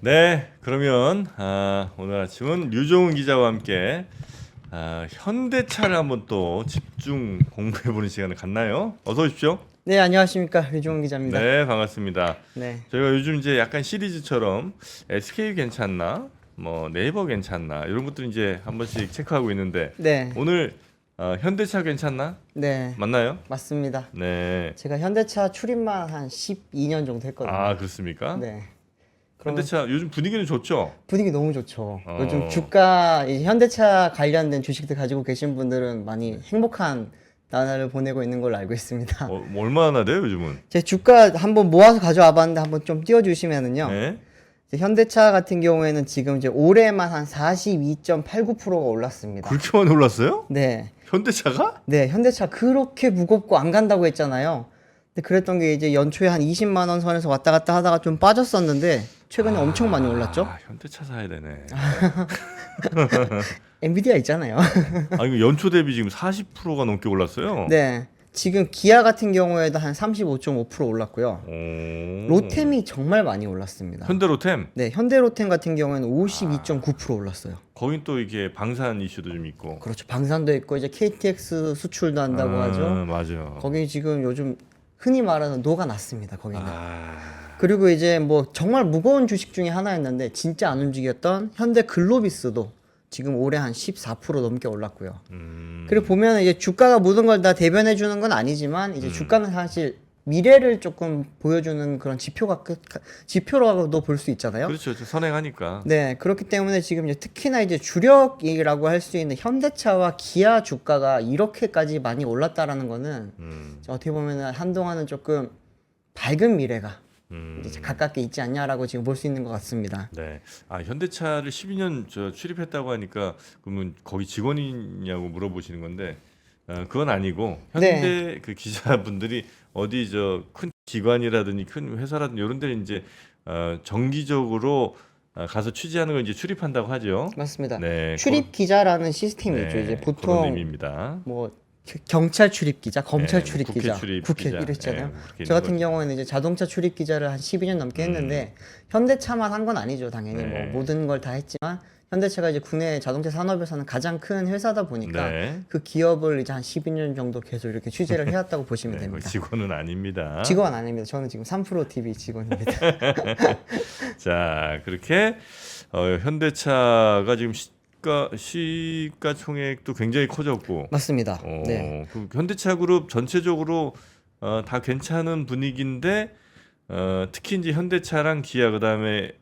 네, 그러면 오늘 아침은 류종훈 기자와 함께 현대차를 한번 또 집중 공부해보는 시간을 갖나요? 어서 오십시오. 네, 안녕하십니까. 류종훈 기자입니다. 네, 반갑습니다. 네. 저희가 요즘 이제 약간 시리즈처럼 SK 괜찮나, 뭐 네이버 괜찮나 이런 것들 이제 한 번씩 체크하고 있는데 네. 오늘 현대차 괜찮나? 네. 맞나요? 맞습니다. 네. 제가 현대차 출입만 한 12년 정도 했거든요. 아, 그렇습니까? 네. 그러면 현대차 요즘 분위기는 좋죠? 분위기 너무 좋죠. 어. 요즘 주가 이 현대차 관련된 주식들 가지고 계신 분들은 많이 행복한 나날을 보내고 있는 걸로 알고 있습니다. 뭐 얼마나 돼요, 요즘은? 제 주가 한번 모아서 가져와 봤는데 한번 좀 띄워 주시면은요. 네. 이제 현대차 같은 경우에는 지금 이제 올해만 한 42.89%가 올랐습니다. 그렇게 많이 올랐어요? 네. 현대차가? 네, 현대차 그렇게 무겁고 안 간다고 했잖아요. 근데 그랬던 게 이제 연초에 한 20만 원 선에서 왔다 갔다 하다가 좀 빠졌었는데 최근에 엄청 많이 올랐죠. 현대차 사야 되네. 엔비디아 있잖아요. 이거 연초 대비 지금 40%가 넘게 올랐어요. 네. 지금 기아 같은 경우에도 한 35.5% 올랐고요. 오. 로템이 정말 많이 올랐습니다. 현대로템. 네, 현대로템 같은 경우에는 52.9% 올랐어요. 거긴 또 이게 방산 이슈도 좀 있고. 그렇죠. 방산도 있고 이제 KTX 수출도 한다고 하죠. 맞아. 거기 지금 요즘 흔히 말하는 노가 났습니다. 거기는. 아. 그리고 이제 뭐 정말 무거운 주식 중에 하나였는데 진짜 안 움직였던 현대 글로비스도 지금 올해 한 14% 넘게 올랐고요. 그리고 보면 이제 주가가 모든 걸 다 대변해 주는 건 아니지만 이제 주가는 사실 미래를 조금 보여주는 그런 지표라고도 볼 수 있잖아요. 그렇죠. 좀 선행하니까. 네, 그렇기 때문에 지금 이제 특히나 이제 주력이라고 할 수 있는 현대차와 기아 주가가 이렇게까지 많이 올랐다라는 거는 어떻게 보면 한동안은 조금 밝은 미래가 이제 가깝게 있지 않냐라고 지금 볼 수 있는 것 같습니다. 네. 현대차를 12년 출입했다고 하니까 그러면 거기 직원이냐고 물어보시는 건데 그건 아니고 현대 그 기자분들이 어디 저 큰 기관이라든지 큰 회사라든지 이런 데 이제 정기적으로 가서 취재하는 걸 이제 출입한다고 하죠. 맞습니다. 네. 출입 기자라는 시스템이 있죠. 이제 그런 보통 의미입니다. 뭐 경찰 출입 기자, 검찰 네, 출입 국회 기자, 출입 국회 기자. 이랬잖아요. 네, 그렇게 저 같은 있는 거죠. 경우에는 이제 자동차 출입 기자를 한 12년 넘게 했는데 현대차만 한 건 아니죠. 당연히 네. 뭐 모든 걸 다 했지만 현대차가 이제 국내 자동차 산업에서는 가장 큰 회사다 보니까 네. 그 기업을 이제 한 12년 정도 계속 이렇게 취재를 해왔다고 보시면 네, 됩니다. 직원은 아닙니다. 직원 아닙니다. 저는 지금 3프로 TV 직원입니다. 자, 그렇게 현대차가 지금 시가총액도 굉장히 커졌고, 맞습니다. 네. 그 현대차 그룹 전체적으로 다 괜찮은 분위기인데, 특히 이제 현대차랑 기아 그다음에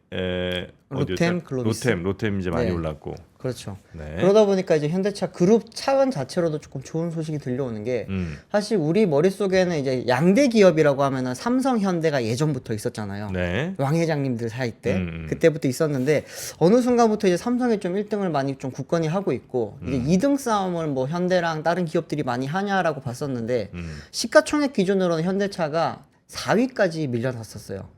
로템, 글로비스. 로템 이제 많이 네. 올랐고, 그렇죠. 네. 그러다 보니까 이제 현대차 그룹 차원 자체로도 조금 좋은 소식이 들려오는 게 사실 우리 머릿속에는 이제 양대 기업이라고 하면은 삼성, 현대가 예전부터 있었잖아요. 네. 왕 회장님들 사이 때 음. 그때부터 있었는데 어느 순간부터 이제 삼성이 좀 1등을 많이 좀 굳건히 하고 있고 이제 2등 싸움을 뭐 현대랑 다른 기업들이 많이 하냐라고 봤었는데 시가총액 기준으로는 현대차가 4위까지 밀려났었어요.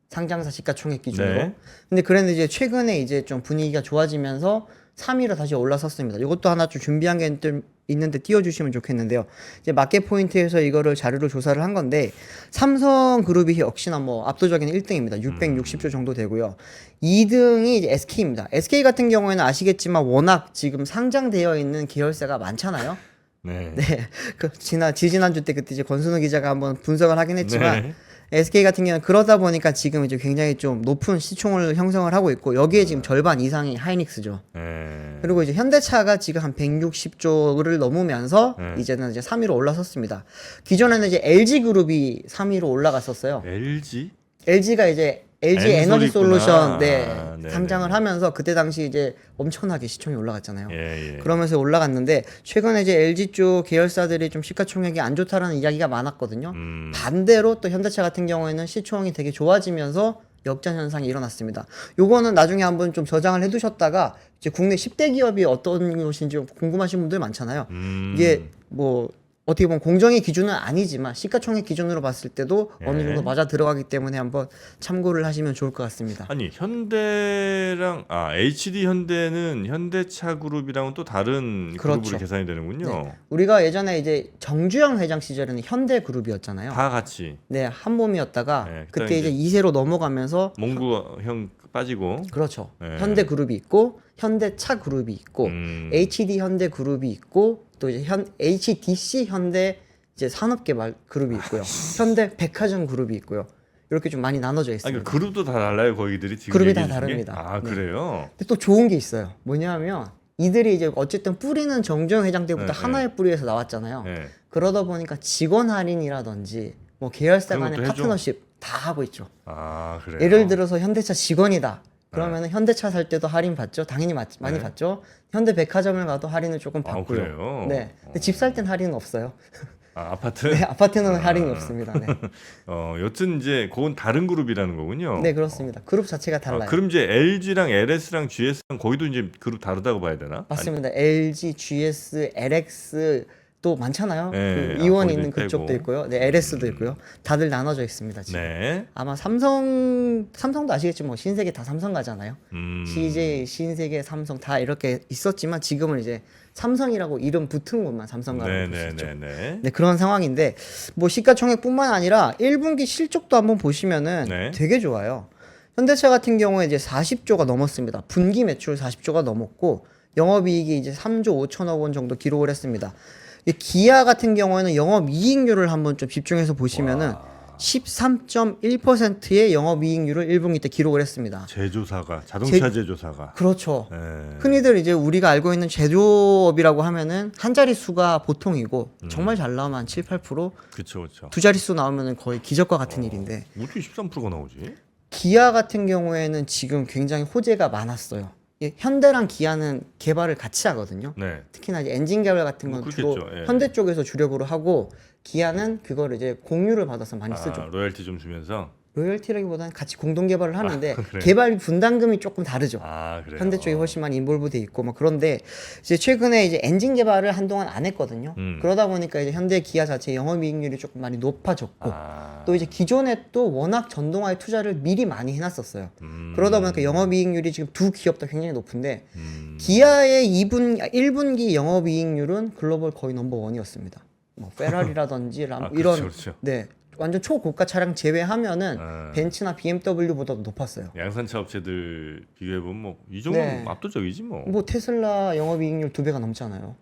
상장사 시가총액 기준으로. 네. 근데 그랬는데 이제 최근에 이제 좀 분위기가 좋아지면서 3위로 다시 올라섰습니다. 이것도 하나 좀 준비한 게 있는데 띄워주시면 좋겠는데요. 이제 마켓 포인트에서 이거를 자료로 조사를 한 건데 삼성그룹이 역시나 뭐 압도적인 1등입니다. 660조 정도 되고요. 2등이 이제 SK입니다. SK 같은 경우에는 아시겠지만 워낙 지금 상장되어 있는 계열사가 많잖아요. 네. 네, 지지난주 때 그때 이제 권순우 기자가 한번 분석을 하긴 했지만 네. SK 같은 경우는 그러다 보니까 지금 이제 굉장히 좀 높은 시총을 형성을 하고 있고 여기에 지금 절반 이상이 하이닉스죠. 네. 그리고 이제 현대차가 지금 한 160조를 넘으면서 네. 이제는 이제 3위로 올라섰습니다. 기존에는 이제 LG그룹이 3위로 올라갔었어요. LG? LG가 이제 LG 엔솔이 에너지 있구나. 솔루션 네네. 상장을 하면서 그때 당시 이제 엄청나게 시총이 올라갔잖아요. 예. 그러면서 올라갔는데 최근에 이제 LG 쪽 계열사들이 좀 시가총액이 안 좋다라는 이야기가 많았거든요. 반대로 또 현대차 같은 경우에는 시총이 되게 좋아지면서 역전 현상이 일어났습니다. 요거는 나중에 한번 좀 저장을 해두셨다가 이제 국내 10대 기업이 어떤 것인지 궁금하신 분들 많잖아요. 이게 뭐 어떻게 보면 공정의 기준은 아니지만 시가총액 기준으로 봤을 때도 어느 예. 정도 맞아 들어가기 때문에 한번 참고를 하시면 좋을 것 같습니다. 아니 현대랑 HD 현대는 현대차 그룹이랑은 또 다른 그렇죠. 그룹으로 계산이 되는군요. 네. 우리가 예전에 이제 정주영 회장 시절에는 현대그룹이었잖아요. 다 같이 네, 한 몸이었다가 네, 그때 그다음에 이제 2세로 넘어가면서 몽구형 빠지고. 그렇죠. 네. 현대그룹이 있고 현대차 그룹이 있고 HD 현대 그룹이 있고 또 이제 HDC 현대 이제 산업개발 그룹이 있고요. 현대 백화점 그룹이 있고요. 이렇게 좀 많이 나눠져 아니, 있습니다. 그 그룹도 다 달라요, 거기들이 지금 그룹이 다 얘기해 주신 게? 다릅니다. 아, 네. 그래요? 근데 또 좋은 게 있어요. 뭐냐면 이들이 이제 어쨌든 뿌리는 정주영 회장 때부터 네, 하나의 뿌리에서 나왔잖아요. 네. 그러다 보니까 직원 할인이라든지 뭐 계열사 그런 간의 것도 해줘? 파트너십 다 하고 있죠. 아, 그래요? 예를 들어서 현대차 직원이다. 그러면은 현대차 살 때도 할인 받죠. 당연히 많이 네. 받죠. 현대백화점을 가도 할인을 조금 아, 받고요. 그래요? 네. 근데 집 살 땐 할인은 없어요. 아, 아파트? 네, 아파트는 할인이 없습니다. 네. 여튼 이제 그건 다른 그룹이라는 거군요. 네, 그렇습니다. 그룹 자체가 달라요. 그럼 이제 LG랑 LS랑 GS랑 거기도 이제 그룹 다르다고 봐야 되나? 맞습니다. LG, GS, LX 또 많잖아요. 네, 그 이원 거기도 있는 빼고. 그쪽도 있고요. 네, LS도 있고요. 다들 나눠져 있습니다. 지금. 네. 아마 삼성도 아시겠지만 뭐 신세계 다 삼성 가잖아요. CJ, 신세계, 삼성 다 이렇게 있었지만 지금은 이제 삼성이라고 이름 붙은 것만 삼성가라고 볼 수 있죠. 네네네네. 네, 그런 상황인데 뭐 시가총액뿐만 아니라 1분기 실적도 한번 보시면은 네. 되게 좋아요. 현대차 같은 경우에 이제 40조가 넘었습니다. 분기 매출 40조가 넘었고 영업이익이 이제 3조 5천억 원 정도 기록을 했습니다. 이 기아 같은 경우에는 영업이익률을 한번 좀 집중해서 보시면은 13.1%의 영업이익률을 1분기 때 기록을 했습니다. 제조사가 자동차 제조사가. 그렇죠. 네. 흔히들 이제 우리가 알고 있는 제조업이라고 하면은 한 자릿수가 보통이고 정말 잘 나오면 한 7, 8%, 그렇죠, 그렇죠. 두 자릿수 나오면은 거의 기적과 같은 일인데 어떻게 13%가 나오지? 기아 같은 경우에는 지금 굉장히 호재가 많았어요. 예, 현대랑 기아는 개발을 같이 하거든요. 네. 특히나 이제 엔진 개발 같은 건 주로 그렇겠죠. 예. 현대 쪽에서 주력으로 하고 기아는 그거를 이제 공유를 받아서 많이 쓰죠. 로열티 좀 주면서. 로열티라기보다는 같이 공동 개발을 하는데 그래요? 개발 분담금이 조금 다르죠. 아, 그래요. 현대 쪽이 훨씬 많이 인볼브돼 있고 막 그런데 이제 최근에 이제 엔진 개발을 한동안 안 했거든요. 그러다 보니까 이제 현대 기아 자체 영업이익률이 조금 많이 높아졌고 또 이제 기존에 또 워낙 전동화에 투자를 미리 많이 해놨었어요. 그러다 보니까 영업이익률이 지금 두 기업 다 굉장히 높은데 기아의 1분기 영업이익률은 글로벌 거의 넘버원이었습니다. 뭐 페라리라든지 이런 그렇죠. 네 완전 초고가 차량 제외하면은 벤츠나 BMW보다도 높았어요. 양산차 업체들 비교해 보면 뭐 이 정도면 네. 압도적이지 뭐. 뭐 테슬라 영업이익률 2배가 넘잖아요.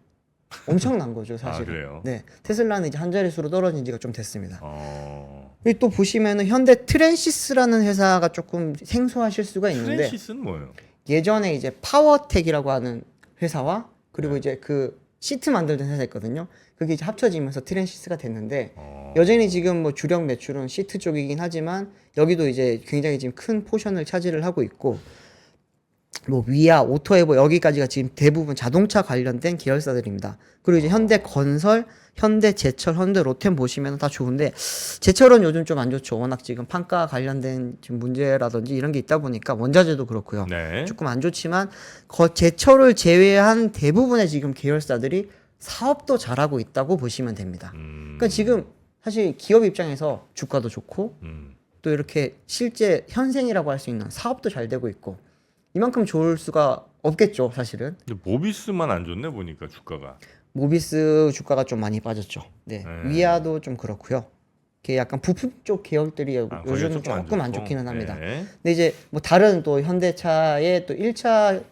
엄청난 거죠, 사실. 그래요? 네, 테슬라는 이제 한 자릿수로 떨어진 지가 좀 됐습니다. 어. 그리고 또 보시면은 현대 트랜시스라는 회사가 조금 생소하실 수가 있는데 트랜시스는 뭐예요? 예전에 이제 파워텍이라고 하는 회사와 그리고 이제 그 시트 만들던 회사 있거든요. 그게 이제 합쳐지면서 트랜시스가 됐는데 여전히 지금 뭐 주력 매출은 시트 쪽이긴 하지만 여기도 이제 굉장히 지금 큰 포션을 차지를 하고 있고 뭐 위아, 오토에버 여기까지가 지금 대부분 자동차 관련된 계열사들입니다. 그리고 이제 현대건설, 현대제철, 현대로템 보시면 다 좋은데 제철은 요즘 좀 안 좋죠. 워낙 지금 판가 관련된 지금 문제라든지 이런 게 있다 보니까 원자재도 그렇고요. 네. 조금 안 좋지만 제철을 제외한 대부분의 지금 계열사들이 사업도 잘하고 있다고 보시면 됩니다. 그러니까 지금 사실 기업 입장에서 주가도 좋고 또 이렇게 실제 현생이라고 할 수 있는 사업도 잘 되고 있고 이만큼 좋을 수가 없겠죠, 사실은. 근데 모비스만 안 좋네 보니까 주가가. 모비스 주가가 좀 많이 빠졌죠. 네, 위아도 좀 그렇고요. 이게 약간 부품 쪽 계열들이 거기가 요즘 조금 안 좋고. 좋기는 합니다. 네. 근데 이제 뭐 다른 또 현대차의 또 1차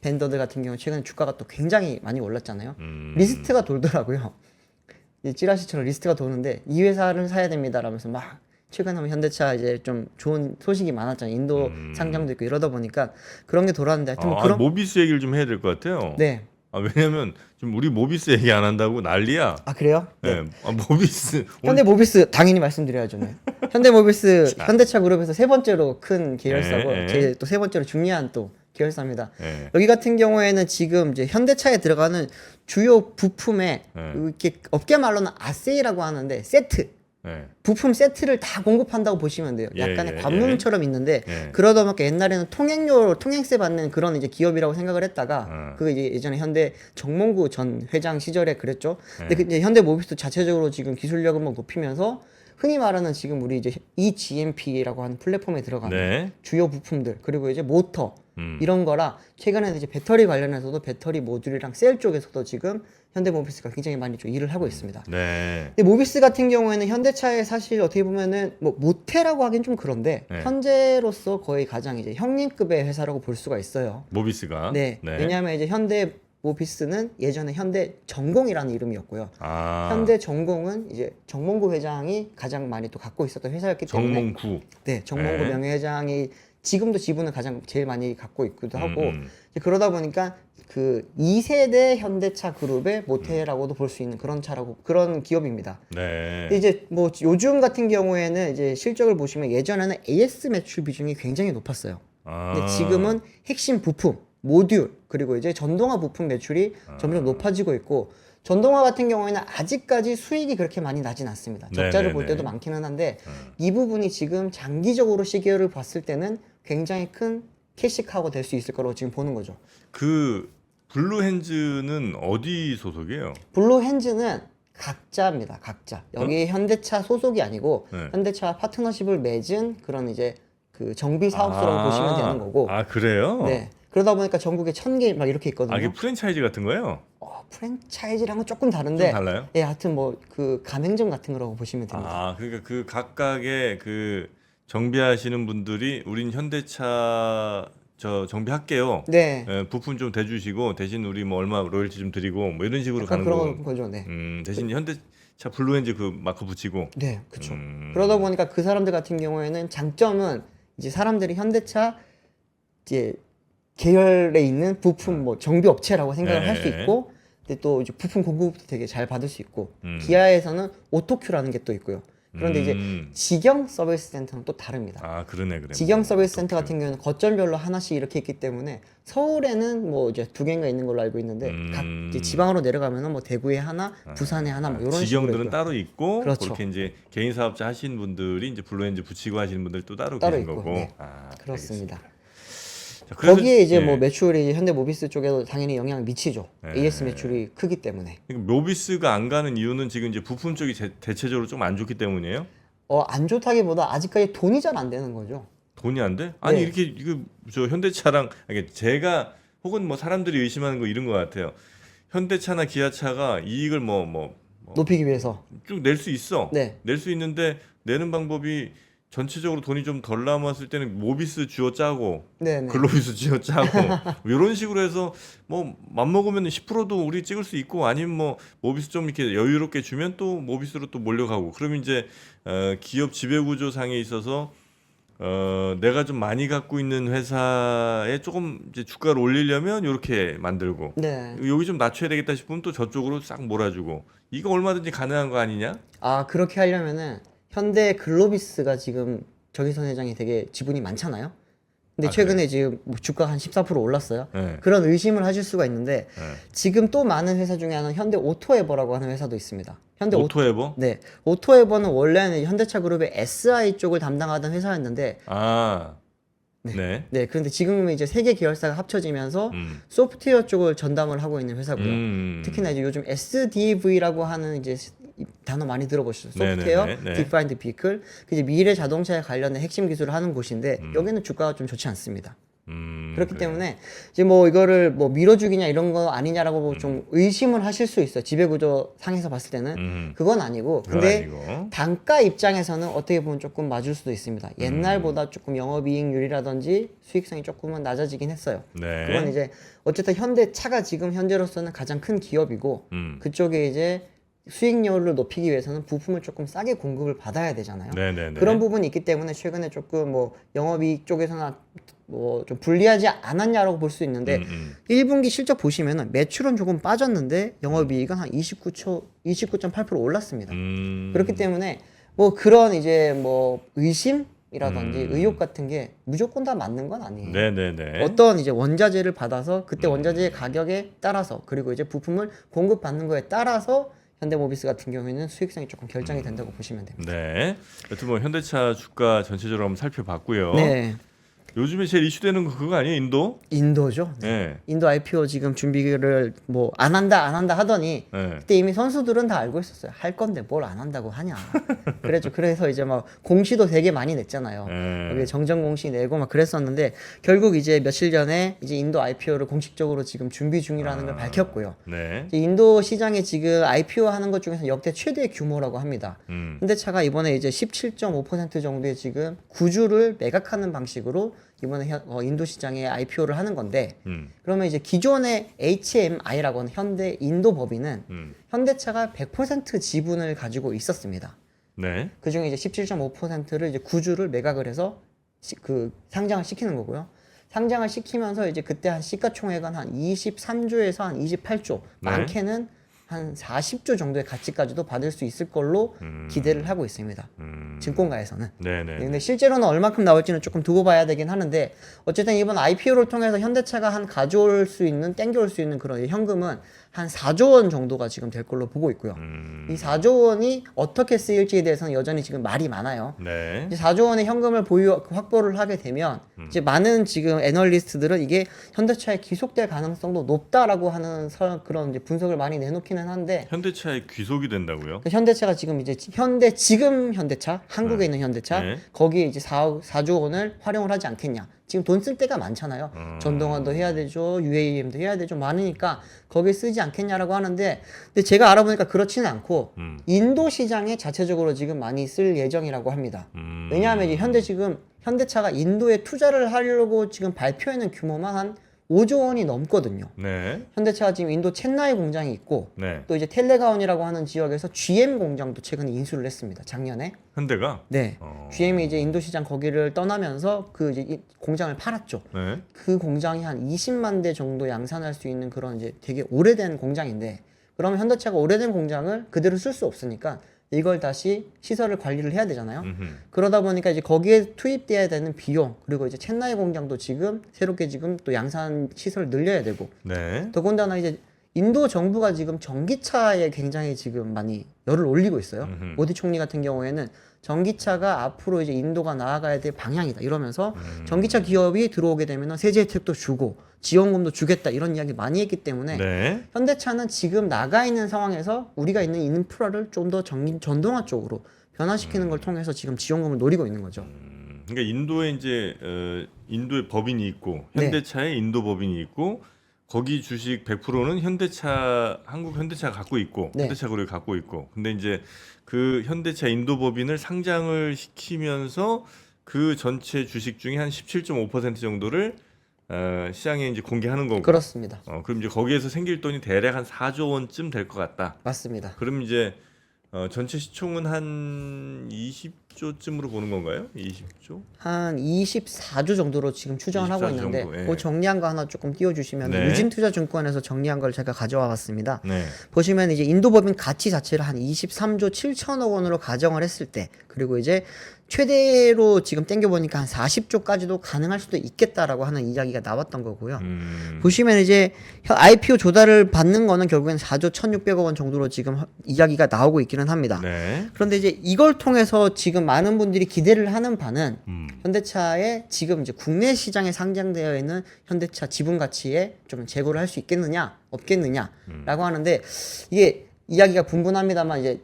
벤더들 같은 경우 최근에 주가가 또 굉장히 많이 올랐잖아요. 리스트가 돌더라고요. 이 찌라시처럼 리스트가 도는데 이 회사를 사야 됩니다라면서 막 최근에 하면 현대차 이제 좀 좋은 소식이 많았잖아요. 인도 상장도 있고 이러다 보니까 그런 게 돌았는데 하여튼 뭐 그런 모비스 얘기를 좀 해야 될 것 같아요. 네. 왜냐면 지금 우리 모비스 얘기 안 한다고 난리야. 아 그래요? 네. 모비스. 현대 모비스 당연히 말씀드려야죠. 네. 현대 모비스 현대차 그룹에서 세 번째로 큰 계열사고 네. 또 세 번째로 중요한 또 계열사입니다. 네. 여기 같은 경우에는 지금 이제 현대차에 들어가는 주요 부품에 이렇게 업계 말로는 아세이라고 하는데 세트 네. 부품 세트를 다 공급한다고 보시면 돼요. 약간의 관문처럼 있는데 그러다 보니까 옛날에는 통행세 받는 그런 이제 기업이라고 생각을 했다가 그게 이제 예전에 현대 정몽구 전 회장 시절에 그랬죠. 근데 이제 현대 모비스 자체적으로 지금 기술력을 뭐 높이면서 흔히 말하는 지금 우리 이제 eGMP라고 하는 플랫폼에 들어가는 네. 주요 부품들 그리고 이제 모터 음. 이런 거라 최근에는 이제 배터리 관련해서도 배터리 모듈이랑 셀 쪽에서도 지금 현대모비스가 굉장히 많이 좀 일을 하고 있습니다. 네. 근데 모비스 같은 경우에는 현대차에 사실 어떻게 보면은 뭐 모태라고 하긴 좀 그런데 네. 현재로서 거의 가장 이제 형님급의 회사라고 볼 수가 있어요. 모비스가. 네. 왜냐하면 이제 현대 모비스는 예전에 현대 전공이라는 이름이었고요. 아. 현대 전공은 이제 정몽구 회장이 가장 많이 또 갖고 있었던 회사였기 때문에 정몽구. 네, 정몽구 네. 명예회장이 지금도 지분을 가장 제일 많이 갖고 있기도 하고 음. 이제 그러다 보니까 그 2세대 현대차 그룹의 모태라고도 볼 수 있는 그런 차라고 그런 기업입니다. 네. 근데 이제 뭐 요즘 같은 경우에는 이제 실적을 보시면 예전에는 AS 매출 비중이 굉장히 높았어요. 아. 근데 지금은 핵심 부품, 모듈 그리고 이제 전동화 부품 매출이 점점 높아지고 있고 전동화 같은 경우에는 아직까지 수익이 그렇게 많이 나진 않습니다. 적자를 볼 네네네. 때도 많기는 한데 이 부분이 지금 장기적으로 시계를 봤을 때는 굉장히 큰 캐시카우가 될 수 있을 거라고 지금 보는 거죠. 그 블루핸즈는 어디 소속이에요? 블루핸즈는 각자입니다. 각자. 여기 현대차 소속이 아니고 네. 현대차 파트너십을 맺은 그런 이제 그 정비 사업소라고 보시면 되는 거고. 아, 그래요? 네. 그러다 보니까 전국에 1000개 막 이렇게 있거든요. 아, 이게 프랜차이즈 같은 거예요? 프랜차이즈랑은 조금 다른데. 좀 달라요? 예, 하여튼 뭐 그 가맹점 같은 거라고 보시면 됩니다. 아, 그러니까 그 각각의 그 정비하시는 분들이 우린 현대차 저 정비할게요. 네. 예, 부품 좀 대주시고 대신 우리 뭐 얼마 로열티 좀 드리고 뭐 이런 식으로 약간 가는 그런 거. 거죠. 네. 대신 현대차 블루엔즈 그 마크 붙이고. 네, 그렇죠. 음. 그러다 보니까 그 사람들 같은 경우에는 장점은 이제 사람들이 현대차 이제 계열에 있는 부품 뭐 정비 업체라고 생각을 할 수 네. 있고, 근데 또 이제 부품 공급도 되게 잘 받을 수 있고, 음. 기아에서는 오토큐라는 게 또 있고요. 그런데 이제 직영 서비스 센터는 또 다릅니다. 아, 그러네. 직영 서비스 센터 같은 경우는 거점별로 하나씩 이렇게 있기 때문에 서울에는 뭐 이제 2개인가 있는 걸로 알고 있는데 각 이제 지방으로 내려가면은 뭐 대구에 하나, 부산에 하나 뭐 이런 식으로 직영들은 있고요. 따로 있고 그렇죠. 그렇게 이제 개인 사업자 하시는 분들이 이제 블루엔즈 붙이고 하시는 분들 또 따로 따로 계신 있고, 거고. 네. 아, 그렇습니다. 알겠습니다. 자, 그래서 거기에 이제 예. 뭐 매출이 현대모비스 쪽에도 당연히 영향을 미치죠. 네. AS 매출이 크기 때문에. 그러니까 모비스가 안 가는 이유는 지금 이제 부품 쪽이 대체적으로 좀 안 좋기 때문이에요? 안 좋다기보다 아직까지 돈이 잘 안 되는 거죠. 돈이 안 돼? 아니 네. 이렇게 이거 저 현대차랑 이게 제가 혹은 뭐 사람들이 의심하는 거 이런 것 같아요. 현대차나 기아차가 이익을 높이기 위해서. 쭉 낼 수 있어. 네. 낼 수 있는데 내는 방법이 전체적으로 돈이 좀 덜 남았을 때는 모비스 쥐어 짜고 네네. 글로비스 쥐어 짜고 이런 식으로 해서 뭐 맘먹으면 10%도 우리 찍을 수 있고 아니면 뭐 모비스 좀 이렇게 여유롭게 주면 또 모비스로 또 몰려가고 그러면 이제 기업 지배구조상에 있어서 내가 좀 많이 갖고 있는 회사에 조금 이제 주가를 올리려면 이렇게 만들고 네. 여기 좀 낮춰야 되겠다 싶으면 또 저쪽으로 싹 몰아주고 이거 얼마든지 가능한 거 아니냐? 아, 그렇게 하려면은 현대 글로비스가 지금 정의선 회장이 되게 지분이 많잖아요. 근데 아, 최근에 지금 뭐 주가가 한 14% 올랐어요. 네. 그런 의심을 하실 수가 있는데 네. 지금 또 많은 회사 중에 하나는 현대 오토에버라고 하는 회사도 있습니다. 현대 오토에버? 네. 오토에버는 원래는 현대차 그룹의 SI 쪽을 담당하던 회사였는데 아, 네. 네. 네, 그런데 지금은 이제 세 개 계열사가 합쳐지면서 음. 소프트웨어 쪽을 전담을 하고 있는 회사고요. 특히나 특히나 이제 요즘 SDV라고 하는 이제 이 단어 많이 들어보셨죠? 소프트웨어 네네네, 네. Defined Vehicle. 그 이제 미래 자동차에 관련된 핵심 기술을 하는 곳인데 여기는 주가가 좀 좋지 않습니다. 그렇기 그래요. 때문에 이제 뭐 이거를 뭐 밀어주기냐 이런 거 아니냐라고 좀 의심을 하실 수 있어요. 지배구조 상에서 봤을 때는 그건 아니고. 그건 근데 아니고. 단가 입장에서는 어떻게 보면 조금 맞을 수도 있습니다. 옛날보다 조금 영업이익률이라든지 수익성이 조금은 낮아지긴 했어요. 네. 그건 이제 어쨌든 현대차가 지금 현재로서는 가장 큰 기업이고 그쪽에 이제 수익률을 높이기 위해서는 부품을 조금 싸게 공급을 받아야 되잖아요. 네네네. 그런 부분이 있기 때문에 최근에 조금 뭐 영업이익 쪽에서나 뭐 좀 불리하지 않았냐라고 볼 수 있는데 1분기 실적 보시면은 매출은 조금 빠졌는데 영업이익은 한 29.8% 올랐습니다. 그렇기 때문에 뭐 그런 이제 뭐 의심이라든지 의혹 같은 게 무조건 다 맞는 건 아니에요. 네네네. 어떤 이제 원자재를 받아서 그때 원자재 가격에 따라서 그리고 이제 부품을 공급받는 거에 따라서 현대모비스 같은 경우에는 수익성이 조금 결정이 된다고 보시면 됩니다. 네. 여튼 뭐 현대차 주가 전체적으로 한번 살펴봤고요. 네. 요즘에 제일 이슈되는 거 그거 아니에요? 인도죠. 네. 네. 인도 IPO 지금 준비를 뭐 안 한다 하더니 네. 그때 이미 선수들은 다 알고 있었어요. 할 건데 뭘 안 한다고 하냐. 그랬죠. 그래서 이제 막 공시도 되게 많이 냈잖아요. 네. 여기 정정 공시 내고 막 그랬었는데 결국 이제 며칠 전에 이제 인도 IPO를 공식적으로 지금 준비 중이라는 걸 밝혔고요. 네. 이제 인도 시장에 지금 IPO 하는 것 중에서 역대 최대 규모라고 합니다. 현대차가 이번에 이제 17.5% 정도의 지금 구주를 매각하는 방식으로 이번에 인도 시장에 IPO를 하는 건데 그러면 이제 기존의 HMI라고 하는 현대 인도 법인은 현대차가 100% 지분을 가지고 있었습니다. 네. 그 중에 이제 17.5%를 이제 구주를 매각을 해서 그 상장을 시키는 거고요. 상장을 시키면서 이제 그때 한 시가총액은 한 23조에서 한 28조, 네. 많게는 한 40조 정도의 가치까지도 받을 수 있을 걸로 기대를 하고 있습니다. 증권가에서는. 네네. 근데 실제로는 얼마큼 나올지는 조금 두고 봐야 되긴 하는데 어쨌든 이번 IPO를 통해서 현대차가 한 가져올 수 있는 땡겨올 수 있는 그런 현금은 한 4조 원 정도가 지금 될 걸로 보고 있고요. 이 4조 원이 어떻게 쓰일지에 대해서는 여전히 지금 말이 많아요. 네. 이제 4조 원의 현금을 확보를 하게 되면 이제 많은 지금 애널리스트들은 이게 현대차에 기속될 가능성도 높다라고 하는 그런 이제 분석을 많이 내놓기는 한데 현대차에 귀속이 된다고요? 현대차가 지금 이제 지금 현대차 한국에 있는 현대차 네. 거기에 이제 4조 원을 활용을 하지 않겠냐. 지금 돈 쓸 데가 많잖아요. 전동환도 해야 되죠, UAM도 해야 되죠, 많으니까 거기에 쓰지 않겠냐라고 하는데, 근데 제가 알아보니까 그렇지는 않고 인도 시장에 자체적으로 지금 많이 쓸 예정이라고 합니다. 왜냐하면 이제 현대차가 인도에 투자를 하려고 지금 발표해놓은 규모만 한 5조 원이 넘거든요. 네. 현대차가 지금 인도 챈나이 공장이 있고 네. 또 이제 텔레가온이라고 하는 지역에서 GM 공장도 최근에 인수를 했습니다. 작년에. 현대가? 네. GM이 이제 인도 시장 거기를 떠나면서 그 이제 이 공장을 팔았죠. 네. 그 공장이 한 20만 대 정도 양산할 수 있는 그런 이제 되게 오래된 공장인데 그러면 현대차가 오래된 공장을 그대로 쓸 수 없으니까 이걸 다시 시설을 관리를 해야 되잖아요. 그러다 보니까 이제 거기에 투입돼야 되는 비용 그리고 이제 챈나이 공장도 지금 새롭게 지금 또 양산 시설을 늘려야 되고 네. 더군다나 이제 인도 정부가 지금 전기차에 굉장히 지금 많이 열을 올리고 있어요. 모디 총리 같은 경우에는 전기차가 앞으로 이제 인도가 나아가야 될 방향이다 이러면서 전기차 기업이 들어오게 되면 세제 혜택도 주고 지원금도 주겠다 이런 이야기 많이 했기 때문에 네. 현대차는 지금 나가 있는 상황에서 우리가 있는 인프라를 좀 더 전동화 쪽으로 변화시키는 걸 통해서 지금 지원금을 노리고 있는 거죠. 그러니까 인도에 이제 인도의 법인이 있고 네. 현대차에 인도 법인이 있고 거기 주식 100%는 한국 현대차가 갖고 있고 네. 현대차 그룹이 갖고 있고 근데 이제 그 현대차 인도 법인을 상장을 시키면서 그 전체 주식 중에 한 17.5% 정도를 시장에 이제 공개하는 거고. 그렇습니다. 그럼 이제 거기에서 생길 돈이 대략 한 4조 원쯤 될 것 같다. 맞습니다. 그럼 이제 전체 시총은 한 20조쯤으로 보는 건가요? 20조? 한 24조 정도로 지금 추정을 하고 24조 있는데 정도, 예. 그 정리한 거 하나 조금 띄워주시면 네. 유진투자증권에서 정리한 걸 제가 가져와 봤습니다. 네. 보시면 이제 인도법인 가치 자체를 한 23조 7천억 원으로 가정을 했을 때 그리고 이제 최대로 지금 땡겨보니까 한 40조까지도 가능할 수도 있겠다라고 하는 이야기가 나왔던 거고요. 보시면 이제 IPO 조달을 받는 거는 결국엔 4조 1,600억 원 정도로 지금 이야기가 나오고 있기는 합니다. 네. 그런데 이제 이걸 통해서 지금 많은 분들이 기대를 하는 바는 현대차의 지금 이제 국내 시장에 상장되어 있는 현대차 지분 가치에 좀 재고를 할 수 있겠느냐, 없겠느냐라고 하는데 이게 이야기가 분분합니다만 이제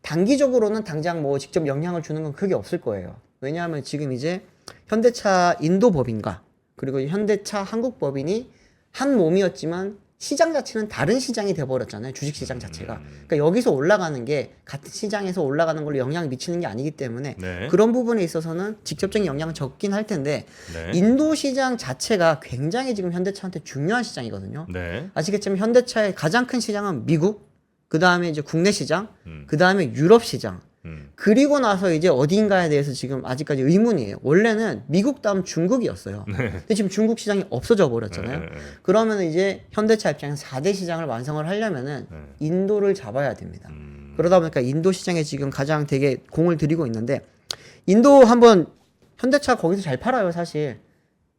단기적으로는 당장 뭐 직접 영향을 주는 건 크게 없을 거예요. 왜냐하면 지금 이제 현대차 인도 법인과 그리고 현대차 한국 법인이 한 몸이었지만 시장 자체는 다른 시장이 돼버렸잖아요. 주식 시장 자체가. 그러니까 여기서 올라가는 게 같은 시장에서 올라가는 걸로 영향을 미치는 게 아니기 때문에 네. 그런 부분에 있어서는 직접적인 영향은 적긴 할 텐데 네. 인도 시장 자체가 굉장히 지금 현대차한테 중요한 시장이거든요. 네. 아시겠지만 현대차의 가장 큰 시장은 미국, 그 다음에 이제 국내 시장, 그 다음에 유럽 시장, 그리고 나서 이제 어딘가에 대해서 지금 아직까지 의문이에요. 원래는 미국 다음 중국이었어요. 근데 지금 중국 시장이 없어져 버렸잖아요. 네. 그러면 이제 현대차 입장에서 4대 시장을 완성을 하려면은 인도를 잡아야 됩니다. 그러다 보니까 인도 시장에 지금 가장 되게 공을 들이고 있는데 인도 한번 현대차 거기서 잘 팔아요, 사실.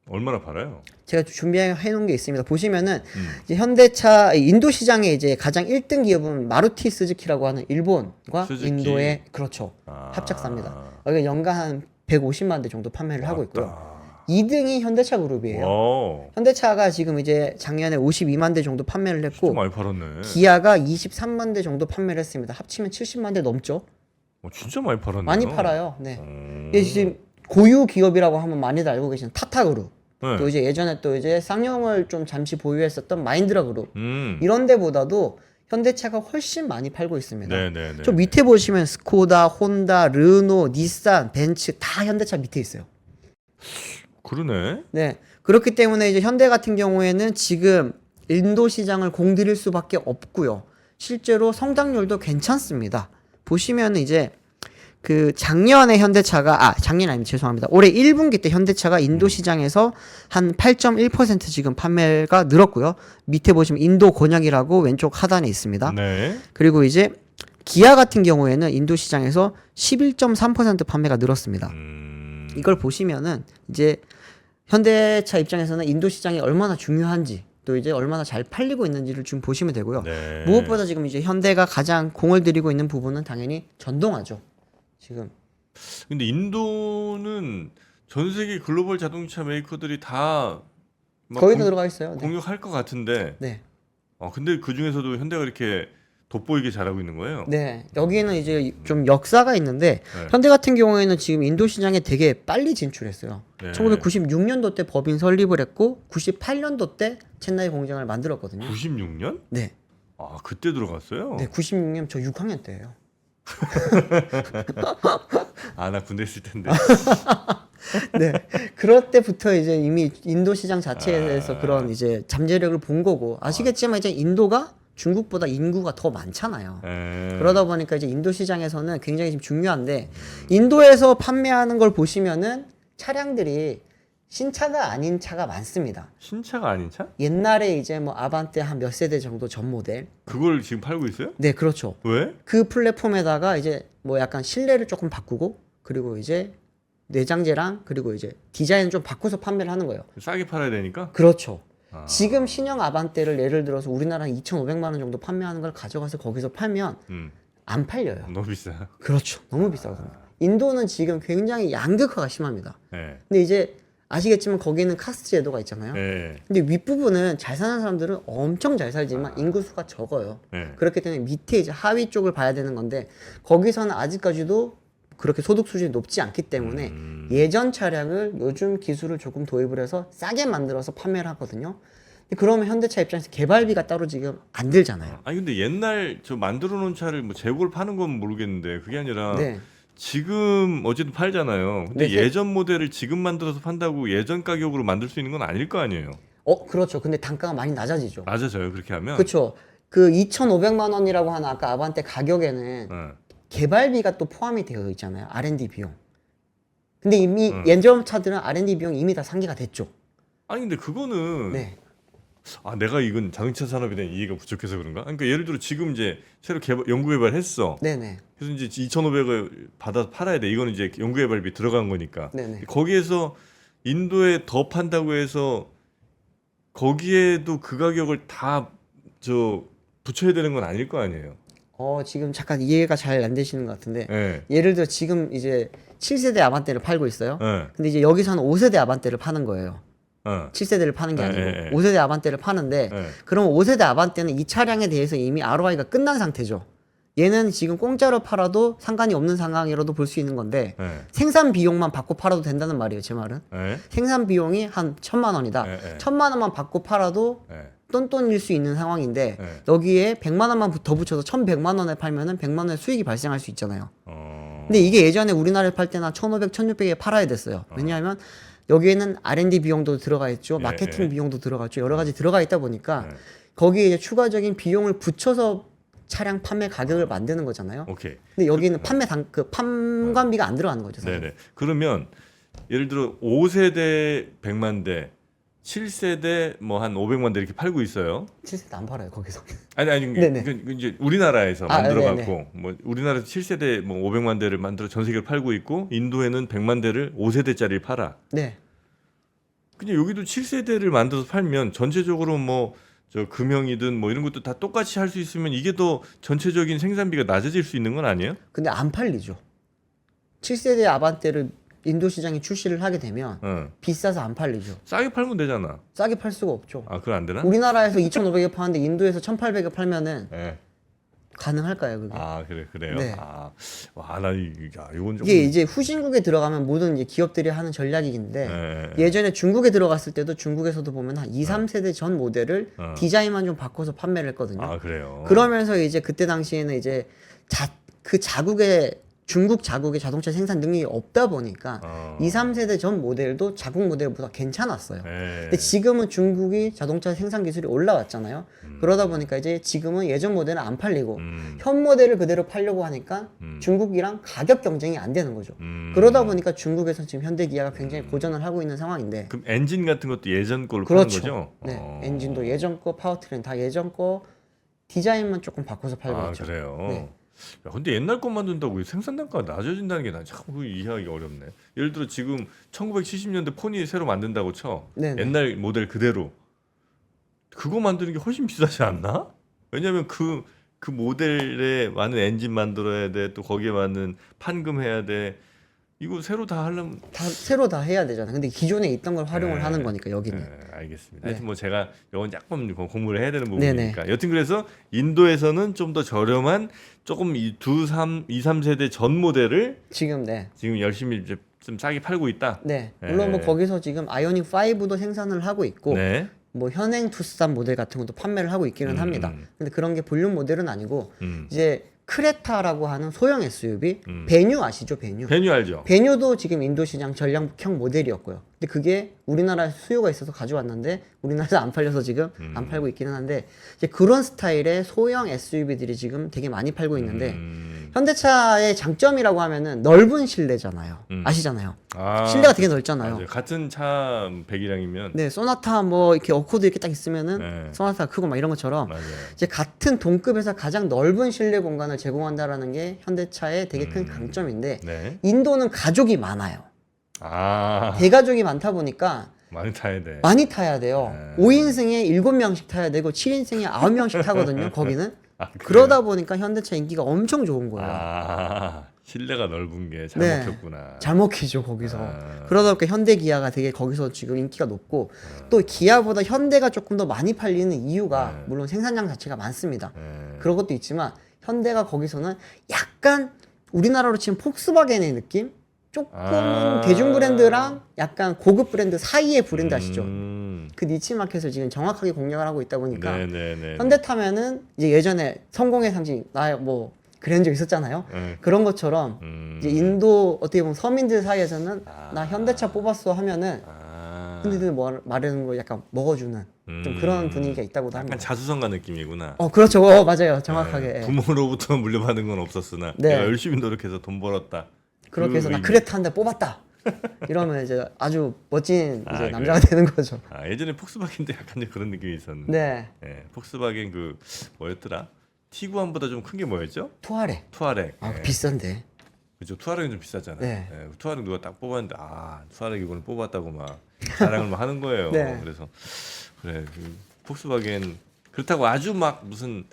얼마나 팔아요? 제가 준비해 놓은 게 있습니다. 보시면은 이제 현대차 인도 시장에 이제 가장 1등 기업은 마루티 스즈키라고 하는 일본과 스즈키. 인도의 그렇죠. 합작사입니다. 여기 연간 한 150만 대 정도 판매를 하고 있고요. 맞다. 2등이 현대차 그룹이에요. 와, 현대차가 지금 이제 작년에 52만 대 정도 판매를 진짜 했고 많이 팔았네. 기아가 23만 대 정도 판매를 했습니다. 합치면 70만 대 넘죠. 진짜 많이 팔았네요. 많이 팔아요. 네. 음. 이게 지금 고유 기업이라고 하면 많이들 알고 계시는 타타 그룹. 네. 또 이제 예전에 또 이제 쌍용을 좀 잠시 보유했었던 마인드라 그룹. 음. 이런 데보다도 현대차가 훨씬 많이 팔고 있습니다. 네네네. 저 밑에 보시면 스코다, 혼다, 르노, 닛산, 벤츠 다 현대차 밑에 있어요. 그러네. 네. 그렇기 때문에 이제 현대 같은 경우에는 지금 인도 시장을 공들일 수밖에 없고요. 실제로 성장률도 괜찮습니다. 보시면 이제 그 작년에 현대차가 작년 아니면 죄송합니다. 올해 1분기 때 현대차가 인도 시장에서 한 8.1% 지금 판매가 늘었고요. 밑에 보시면 인도 곤약이라고 왼쪽 하단에 있습니다. 네. 그리고 이제 기아 같은 경우에는 인도 시장에서 11.3% 판매가 늘었습니다. 이걸 보시면은 이제 현대차 입장에서는 인도 시장이 얼마나 중요한지 또 이제 얼마나 잘 팔리고 있는지를 좀 보시면 되고요. 네. 무엇보다 지금 이제 현대가 가장 공을 들이고 있는 부분은 당연히 전동화죠. 지금 근데 인도는 전 세계 글로벌 자동차 메이커들이 다 막 거의 다 들어가 있어요. 네. 공격할 것 같은데. 네. 근데 그 중에서도 현대가 이렇게 돋보이게 잘하고 있는 거예요. 네. 여기는 이제 좀 역사가 있는데 네. 현대 같은 경우에는 지금 인도 시장에 되게 빨리 진출했어요. 네. 1996년도 때 법인 설립을 했고 98년도 때 첸나이 공장을 만들었거든요. 96년? 네. 그때 들어갔어요? 네, 96년 저 6학년 때예요. 나 군대 있을 텐데. 네. 그럴 때부터 이제 이미 인도 시장 자체에서 그런 이제 잠재력을 본 거고 아시겠지만 이제 인도가 중국보다 인구가 더 많잖아요. 그러다 보니까 이제 인도 시장에서는 굉장히 지금 중요한데 인도에서 판매하는 걸 보시면은 차량들이 신차가 아닌 차가 많습니다. 신차가 아닌 차? 옛날에 이제 뭐 아반떼 한 몇 세대 정도 전 모델. 그걸 지금 팔고 있어요? 네, 그렇죠. 왜? 그 플랫폼에다가 이제 뭐 약간 실내를 조금 바꾸고 그리고 이제 내장재랑 그리고 이제 디자인 좀 바꿔서 판매를 하는 거예요. 싸게 팔아야 되니까? 그렇죠. 지금 신형 아반떼를 예를 들어서 우리나라 2,500만 원 정도 판매하는 걸 가져가서 거기서 팔면 안 팔려요. 너무 비싸. 그렇죠. 너무 비싸거든요. 인도는 지금 굉장히 양극화가 심합니다. 네. 근데 이제 아시겠지만 거기는 카스트 제도가 있잖아요. 네. 근데 윗부분은 잘 사는 사람들은 엄청 잘 살지만 인구수가 적어요. 네. 그렇기 때문에 밑에 이제 하위 쪽을 봐야 되는 건데 거기서는 아직까지도 그렇게 소득 수준이 높지 않기 때문에 예전 차량을 요즘 기술을 조금 도입을 해서 싸게 만들어서 판매를 하거든요. 근데 그러면 현대차 입장에서 개발비가 따로 지금 안 들잖아요. 아니 근데 옛날 저 만들어 놓은 차를 뭐 재고를 파는 건 모르겠는데 그게 아니라 네. 지금 어쨌든 팔잖아요. 근데 네, 예전 모델을 지금 만들어서 판다고 예전 가격으로 만들 수 있는 건 아닐 거 아니에요. 그렇죠. 근데 단가가 많이 낮아지죠. 낮아져요 그렇게 하면. 그렇죠. 그 2,500만 원이라고 하는 아까 아반떼 가격에는 네. 개발비가 또 포함이 되어 있잖아요. R&D 비용. 근데 이미 예전 차들은 R&D 비용이 이미 다 상기가 됐죠. 아니 근데 그거는 네. 내가 이건 자동차 산업에 대한 이해가 부족해서 그런가? 그러니까 예를 들어 지금 이제 새로 연구 개발했어. 네네. 그래서 이제 2,500을 받아 팔아야 돼. 이거는 이제 연구 개발비 들어간 거니까. 네네. 거기에서 인도에 더 판다고 해서 거기에도 그 가격을 다 붙여야 되는 건 아닐 거 아니에요. 지금 잠깐 이해가 잘 안 되시는 것 같은데 네. 예를 들어 지금 이제 7세대 아반떼를 팔고 있어요. 네. 근데 이제 여기서는 5세대 아반떼를 파는 거예요. 어. 7세대를 파는 게 아니고 네. 5세대 아반떼를 파는데 네. 그러면 5세대 아반떼는 이 차량에 대해서 이미 ROI가 끝난 상태죠. 얘는 지금 공짜로 팔아도 상관이 없는 상황이라도 볼 수 있는 건데 네. 생산 비용만 받고 팔아도 된다는 말이에요. 제 말은. 네. 생산 비용이 한 1,000만 원이다. 네. 1,000만 원만 받고 팔아도 네. 똔똔일 수 있는 상황인데 네. 여기에 100만 원만 더 붙여서 1,100만 원에 팔면은 100만 원의 수익이 발생할 수 있잖아요. 어. 근데 이게 예전에 우리나라에 팔 때나 1,500, 1,600에 팔아야 됐어요. 왜냐하면 여기에는 R&D 비용도 들어가 있죠. 마케팅 비용도 들어가 있죠. 여러 가지 들어가 있다 보니까 거기에 이제 추가적인 비용을 붙여서 차량 판매 가격을 만드는 거잖아요. 오케이. 근데 여기는 판관비가 안 들어가는 거죠. 사실. 네네. 그러면 예를 들어 5세대 100만 대, 7세대 뭐 한 500만 대 이렇게 팔고 있어요. 7세대 안 팔아요 거기서. 아니 네네. 그 이제 우리나라에서 만들어 네네. 갖고 뭐 우리나라에서 7세대 뭐 500만 대를 만들어 전 세계를 팔고 있고 인도에는 100만 대를 5세대짜리를 팔아. 네. 근데 여기도 7세대를 만들어서 팔면 전체적으로 뭐 저 금형이든 뭐 이런 것도 다 똑같이 할 수 있으면 이게 더 전체적인 생산비가 낮아질 수 있는 건 아니에요? 근데 안 팔리죠. 7세대 아반떼를 인도 시장에 출시를 하게 되면 비싸서 안 팔리죠. 싸게 팔면 되잖아. 싸게 팔 수가 없죠. 아, 그건 안 되나? 우리나라에서 2,500에 파는데 인도에서 1,800에 팔면은 네. 가능할까요, 그게? 아, 그래요. 네. 아, 와, 나 이건 좀 이게 이제 후진국에 들어가면 모든 이제 기업들이 하는 전략이긴데 네. 예전에 중국에 들어갔을 때도 중국에서도 보면 한 2, 3세대 전 모델을 디자인만 좀 바꿔서 판매를 했거든요. 아, 그래요. 그러면서 이제 그때 당시에는 이제 그 자국의 중국 자국의 자동차 생산 능력이 없다 보니까 2, 3세대 전 모델도 자국 모델보다 괜찮았어요. 네. 근데 지금은 중국이 자동차 생산 기술이 올라왔잖아요. 그러다 보니까 이제 지금은 예전 모델은 안 팔리고 현 모델을 그대로 팔려고 하니까 중국이랑 가격 경쟁이 안 되는 거죠. 그러다 보니까 중국에서 지금 현대 기아가 굉장히 고전을 하고 있는 상황인데. 그럼 엔진 같은 것도 예전 걸로 파는 그렇죠. 거죠? 네, 엔진도 예전 거, 파워트레인 다 예전 거, 디자인만 조금 바꿔서 팔고 아, 있죠. 그래요. 네. 야, 근데 옛날 것 만든다고 이 생산 단가가 낮아진다는 게 난 참 이해하기 어렵네. 예를 들어 지금 1970년대 포니 새로 만든다고 쳐. 네네. 옛날 모델 그대로. 그거 만드는 게 훨씬 비싸지 않나? 왜냐면 그 모델에 맞는 엔진 만들어야 돼. 또 거기에 맞는 판금해야 돼. 이거 새로 다 하려면 다 새로 다 해야 되잖아요. 근데 기존에 있던 걸 활용을 네. 하는 거니까 여기는. 네, 알겠습니다. 네. 하여튼 뭐 제가 이건 약간 공부를 해야 되는 네네. 부분이니까. 여튼 그래서 인도에서는 좀 더 저렴한 조금 2, 3세대 전 모델을 지금 네. 지금 열심히 이제 좀 싸게 팔고 있다. 네. 물론 뭐 네. 거기서 지금 아이오닉 5도 생산을 하고 있고 네. 뭐 현행 투싼 모델 같은 것도 판매를 하고 있기는 합니다. 근데 그런 게 볼륨 모델은 아니고 이제 크레타라고 하는 소형 SUV 베뉴 아시죠? 베뉴. 베뉴 알죠? 베뉴도 지금 인도 시장 전략형 모델이었고요. 근데 그게 우리나라에 수요가 있어서 가져왔는데 우리나라에서 안 팔려서 지금 안 팔고 있기는 한데 이제 그런 스타일의 소형 SUV들이 지금 되게 많이 팔고 있는데 현대차의 장점이라고 하면은 넓은 실내잖아요. 아시잖아요. 아, 실내가 되게 넓잖아요. 맞아요. 같은 차 배기량이면 네, 소나타 뭐 이렇게 어코드 이렇게 딱 있으면은 네. 소나타 크고 막 이런 것처럼 맞아요. 이제 같은 동급에서 가장 넓은 실내 공간을 제공한다라는 게 현대차의 되게 큰 강점인데 네. 인도는 가족이 많아요. 아, 대가족이 많다 보니까 많이 타야 돼. 많이 타야 돼요. 네. 5인승에 7명씩 타야 되고 7인승에 9명씩 타거든요. 거기는. 아, 그래요? 그러다 보니까 현대차 인기가 엄청 좋은 거예요. 아, 실내가 넓은 게 잘 네. 먹혔구나. 잘 먹히죠 거기서. 아. 그러다 보니까 현대 기아가 되게 거기서 지금 인기가 높고 또 기아보다 현대가 조금 더 많이 팔리는 이유가 물론 생산량 자체가 많습니다. 네. 그런 것도 있지만 현대가 거기서는 약간 우리나라로 치면 폭스바겐의 느낌? 조금은 대중 브랜드랑 약간 고급 브랜드 사이의 브랜드 아시죠? 그 니치 마켓을 지금 정확하게 공략을 하고 있다 보니까 네네네. 현대 타면은 이제 예전에 성공의 상징 나 뭐 그런 적 있었잖아요. 네. 그런 것처럼 이제 인도 어떻게 보면 서민들 사이에서는 아. 나 현대차 뽑았어 하면은 아, 현대들 뭐 말하는 거 약간 먹어주는 좀 그런 분위기가 있다고도 약간 합니다. 자수성가 느낌이구나. 그렇죠. 맞아요. 정확하게. 네. 부모로부터 물려받은 건 없었으나 네. 내가 열심히 노력해서 돈 벌었다. 그렇게 해서 나 의미. 크레타 한 대 뽑았다. 이러면 이제 아주 멋진 이제 아, 남자가 되는 거죠. 아, 예전에 폭스바겐도 약간 그런 느낌이 있었는데. 네. 네, 폭스바겐 그 뭐였더라? 티구안보다 좀 큰 게 뭐였죠? 투아렉. 투아렉. 아, 네. 비싼데. 그죠. 투아렉은 좀 비싸잖아요. 네. 투아렉 누가 딱 뽑았는데 투아렉 이번에 뽑았다고 막 자랑을 막 하는 거예요. 네. 그래서 그래 폭스바겐 그렇다고 아주 막 무슨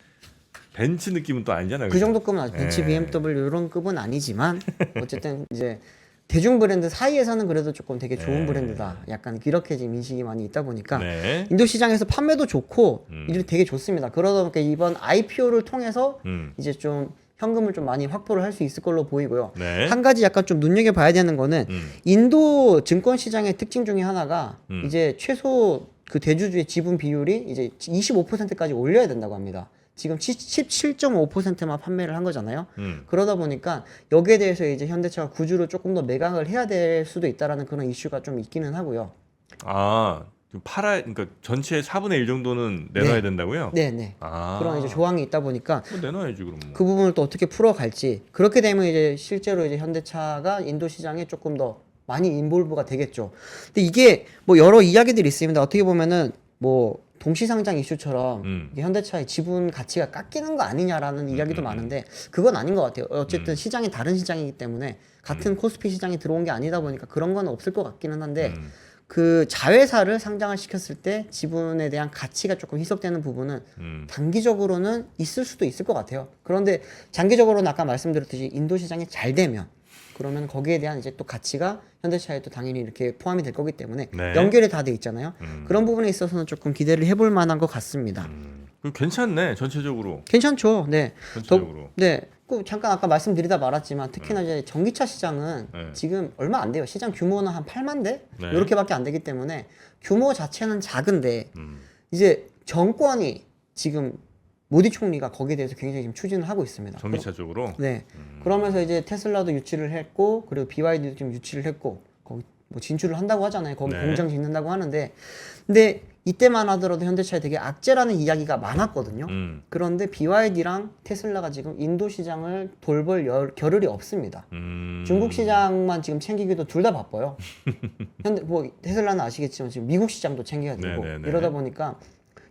벤츠 느낌은 또 아니잖아요. 그 그죠? 정도 급은 아직 벤츠, 네. BMW 이런 급은 아니지만 어쨌든 이제 대중 브랜드 사이에서는 그래도 조금 되게 좋은 네. 브랜드다. 약간 이렇게 지금 인식이 많이 있다 보니까 네. 인도 시장에서 판매도 좋고 이게 되게 좋습니다. 그러다 보니까 이번 IPO를 통해서 이제 좀 현금을 좀 많이 확보를 할 수 있을 걸로 보이고요. 네. 한 가지 약간 좀 눈여겨봐야 되는 거는 인도 증권 시장의 특징 중에 하나가 이제 최소 그 대주주의 지분 비율이 이제 25%까지 올려야 된다고 합니다. 지금 17.5%만 판매를 한 거잖아요. 그러다 보니까 여기에 대해서 이제 현대차가 구주를 조금 더 매각을 해야 될 수도 있다라는 그런 이슈가 좀 있기는 하고요. 아, 그러니까 전체의 4분의 1 정도는 내놔야 네. 된다고요? 네네. 아, 그런 이제 조항이 있다 보니까 뭐 내놔야지 그럼. 뭐. 그 부분을 또 어떻게 풀어갈지 그렇게 되면 이제 실제로 이제 현대차가 인도 시장에 조금 더 많이 인볼브가 되겠죠. 근데 이게 뭐 여러 이야기들이 있습니다. 어떻게 보면은 뭐 동시상장 이슈처럼 이게 현대차의 지분 가치가 깎이는 거 아니냐라는 이야기도 많은데 그건 아닌 것 같아요. 어쨌든 시장이 다른 시장이기 때문에 같은 코스피 시장이 들어온 게 아니다 보니까 그런 건 없을 것 같기는 한데 그 자회사를 상장을 시켰을 때 지분에 대한 가치가 조금 희석되는 부분은 단기적으로는 있을 수도 있을 것 같아요. 그런데 장기적으로는 아까 말씀드렸듯이 인도 시장이 잘 되면 그러면 거기에 대한 이제 또 가치가 현대차에 또 당연히 이렇게 포함이 될 거기 때문에 네. 연결이 다 돼 있잖아요. 그런 부분에 있어서는 조금 기대를 해볼 만한 것 같습니다. 괜찮네 전체적으로. 괜찮죠. 네. 전체적으로. 네. 그 잠깐 아까 말씀드리다 말았지만 특히나 이제 전기차 시장은 네. 지금 얼마 안 돼요. 시장 규모는 한 8만 대 네. 이렇게밖에 안 되기 때문에 규모 자체는 작은데 음. 이제 정권이 지금 모디 총리가 거기에 대해서 굉장히 지금 추진을 하고 있습니다. 전기차 쪽으로. 네. 그러면서 이제 테슬라도 유치를 했고 그리고 BYD도 좀 유치를 했고 거기 뭐 진출을 한다고 하잖아요. 거기 네. 공장 짓는다고 하는데 근데 이때만 하더라도 현대차에 되게 악재라는 이야기가 많았거든요. 그런데 BYD랑 테슬라가 지금 인도 시장을 돌볼 겨를이 없습니다. 중국 시장만 지금 챙기기도 둘 다 바빠요. 현대 뭐 테슬라는 아시겠지만 지금 미국 시장도 챙겨야 되고 네네네. 이러다 보니까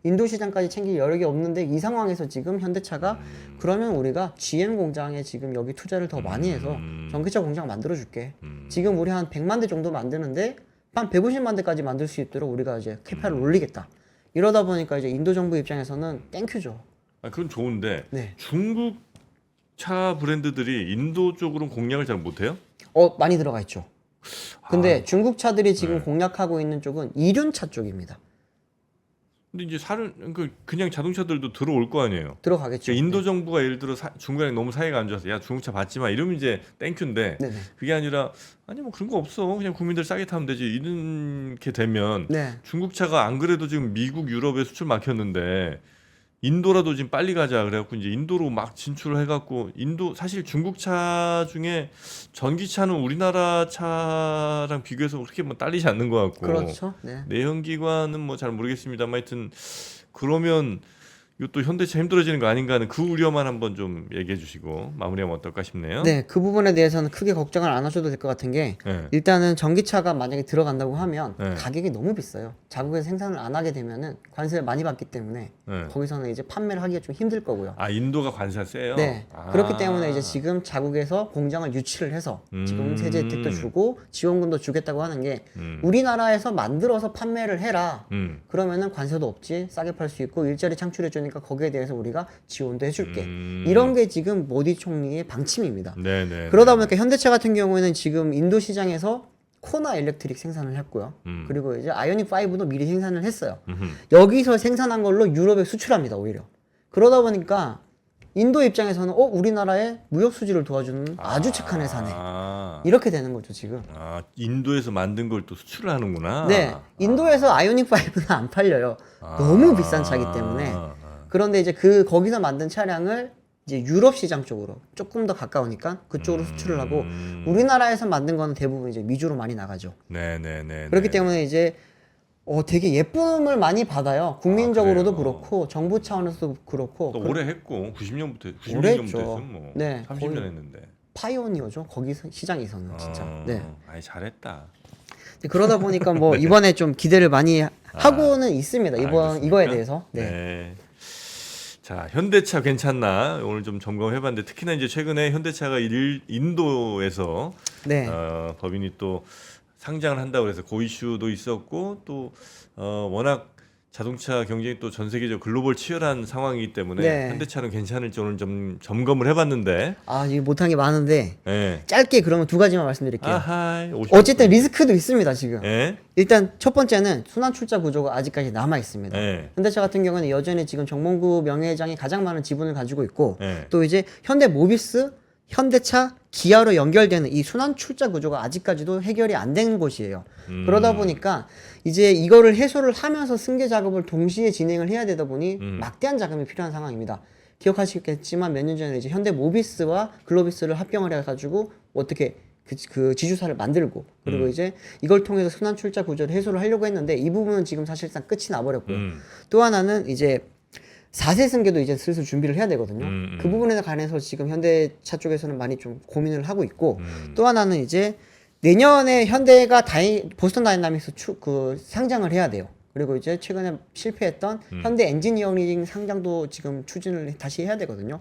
인도 시장까지 챙길 여력이 없는데 이 상황에서 지금 현대차가 그러면 우리가 GM 공장에 지금 여기 투자를 더 많이 해서 전기차 공장 만들어 줄게. 지금 우리 한 100만 대 정도 만드는데 한 150만 대까지 만들 수 있도록 우리가 이제 캐파를 올리겠다. 이러다 보니까 이제 인도 정부 입장에서는 땡큐죠. 아 그건 좋은데 네. 중국 차 브랜드들이 인도 쪽으로는 공략을 잘 못해요? 많이 들어가 있죠. 근데 중국 차들이 지금 공략하고 있는 쪽은 이륜차 쪽입니다. 근데 이제 그냥 자동차들도 들어올 거 아니에요. 들어가겠죠. 그러니까 인도 정부가 예를 들어 중국이랑 너무 사이가 안 좋아서 야 중국차 받지 마 이러면 이제 땡큐인데 네네. 그게 아니라 아니 뭐 그런 거 없어 그냥 국민들 싸게 타면 되지 이렇게 되면 네. 중국차가 안 그래도 지금 미국 유럽에 수출 막혔는데 인도라도 지금 빨리 가자 그래갖고 이제 인도로 막 진출을 해갖고 인도 사실 중국차 중에 전기차는 우리나라 차랑 비교해서 그렇게 뭐 딸리지 않는 것 같고 그렇죠. 네. 내연기관은 뭐 잘 모르겠습니다만 하여튼 그러면 이것도 현대차 힘들어지는 거 아닌가 하는 그 우려만 한번 좀 얘기해 주시고 마무리하면 어떨까 싶네요. 네, 그 부분에 대해서는 크게 걱정을 안 하셔도 될 것 같은 게 네. 일단은 전기차가 만약에 들어간다고 하면 네. 가격이 너무 비싸요. 자국에서 생산을 안 하게 되면은 관세를 많이 받기 때문에 네. 거기서는 이제 판매를 하기가 좀 힘들 거고요. 아 인도가 관세가 세요? 네. 아. 그렇기 때문에 이제 지금 자국에서 공장을 유치를 해서 지금 세제 혜택도 주고 지원금도 주겠다고 하는 게 우리나라에서 만들어서 판매를 해라. 그러면은 관세도 없지. 싸게 팔 수 있고 일자리 창출해 주니까 거기에 대해서 우리가 지원도 해줄게. 이런 게 지금 모디 총리의 방침입니다. 네네. 그러다 보니까 현대차 같은 경우에는 지금 인도 시장에서 코나 일렉트릭 생산을 했고요. 그리고 이제 아이오닉 5도 미리 생산을 했어요. 여기서 생산한 걸로 유럽에 수출합니다, 오히려. 그러다 보니까 인도 입장에서는 우리나라의 무역 수지를 도와주는 아주 착한 회사네. 이렇게 되는 거죠, 지금. 아 인도에서 만든 걸 또 수출을 하는구나. 네. 인도에서 아이오닉 5는 안 팔려요. 너무 비싼 차기 때문에. 그런데 이제 거기서 만든 차량을 이제 유럽 시장 쪽으로 조금 더 가까우니까 그쪽으로 수출을 하고 우리나라에서 만든 거는 대부분 이제 미주로 많이 나가죠. 네네네. 그렇기 때문에 이제 되게 예쁨을 많이 받아요. 국민적으로도 그래요? 그렇고 정부 차원에서도 그렇고 또 오래 했고 90년부터 오래 96년부터 했죠. 했으면 뭐 네, 30년 거의 했는데. 파이오니어죠. 거기 시장에서는 진짜. 네. 아이 잘했다. 그러다 보니까 뭐 이번에 좀 기대를 많이 하고는 있습니다. 알겠습니까? 이거에 대해서. 네. 네. 자, 현대차 괜찮나? 오늘 좀 점검해봤는데 특히나 이제 최근에 현대차가 인도에서 네. 법인이 또 상장을 한다고 해서 그 이슈도 있었고 또 워낙 자동차 경쟁이 또 전 세계적 글로벌 치열한 상황이기 때문에 네. 현대차는 괜찮을지 오늘 좀 점검을 해봤는데 이게 못한 게 많은데 예. 짧게 그러면 두 가지만 말씀드릴게요. 아하이, 어쨌든 리스크도 있습니다 지금. 예? 일단 첫 번째는 순환 출자 구조가 아직까지 남아 있습니다. 예. 현대차 같은 경우는 여전히 지금 정몽구 명예회장이 가장 많은 지분을 가지고 있고 예. 또 이제 현대모비스, 현대차, 기아로 연결되는 이 순환 출자 구조가 아직까지도 해결이 안 된 곳이에요. 그러다 보니까 이제 이거를 해소를 하면서 승계 작업을 동시에 진행을 해야 되다 보니 막대한 자금이 필요한 상황입니다. 기억하시겠지만 몇 년 전에 이제 현대모비스와 글로비스를 합병을 해가지고 어떻게 그 지주사를 만들고 그리고 이제 이걸 통해서 순환 출자 구조를 해소를 하려고 했는데 이 부분은 지금 사실상 끝이 나버렸고요. 또 하나는 이제 4세 승계도 이제 슬슬 준비를 해야 되거든요. 그 부분에 관해서 지금 현대차 쪽에서는 많이 좀 고민을 하고 있고 또 하나는 이제 내년에 현대가 보스턴 다이나믹스 상장을 해야 돼요. 그리고 이제 최근에 실패했던 현대 엔지니어링 상장도 지금 추진을 다시 해야 되거든요.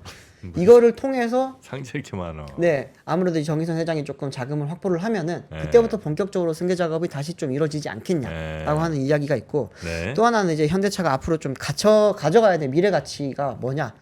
이거를 통해서 상체 이렇게 많아. 네, 아무래도 정기선 회장이 조금 자금을 확보를 하면은 그때부터 본격적으로 승계 작업이 다시 좀 이루어지지 않겠냐라고 하는 이야기가 있고 네. 또 하나는 이제 현대차가 앞으로 좀 가져가야 될 미래 가치가 뭐냐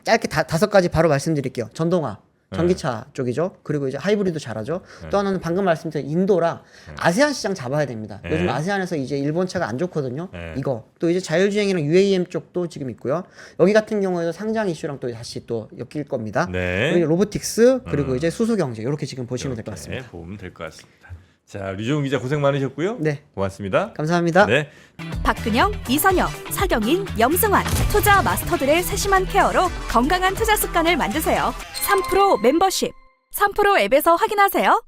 짧게 5가지 바로 말씀드릴게요. 전동화 전기차 쪽이죠. 그리고 이제 하이브리드 잘하죠. 네. 또 하나는 방금 말씀드린 인도랑 아세안 시장 잡아야 됩니다. 네. 요즘 아세안에서 이제 일본 차가 안 좋거든요. 네. 이거 또 이제 자율주행이랑 UAM 쪽도 지금 있고요. 여기 같은 경우에도 상장 이슈랑 또 다시 또 엮일 겁니다. 네. 그리고 로보틱스 그리고 이제 수소경제 이렇게 지금 보시면 될 것 같습니다. 보면 될 것 같습니다. 자, 류종훈 기자 고생 많으셨고요. 네. 고맙습니다. 감사합니다. 네. 박근영, 이선영, 서경인, 염승환 투자 마스터들의 세심한 케어로 건강한 투자 습관을 만드세요. 3프로 멤버십 3프로 앱에서 확인하세요.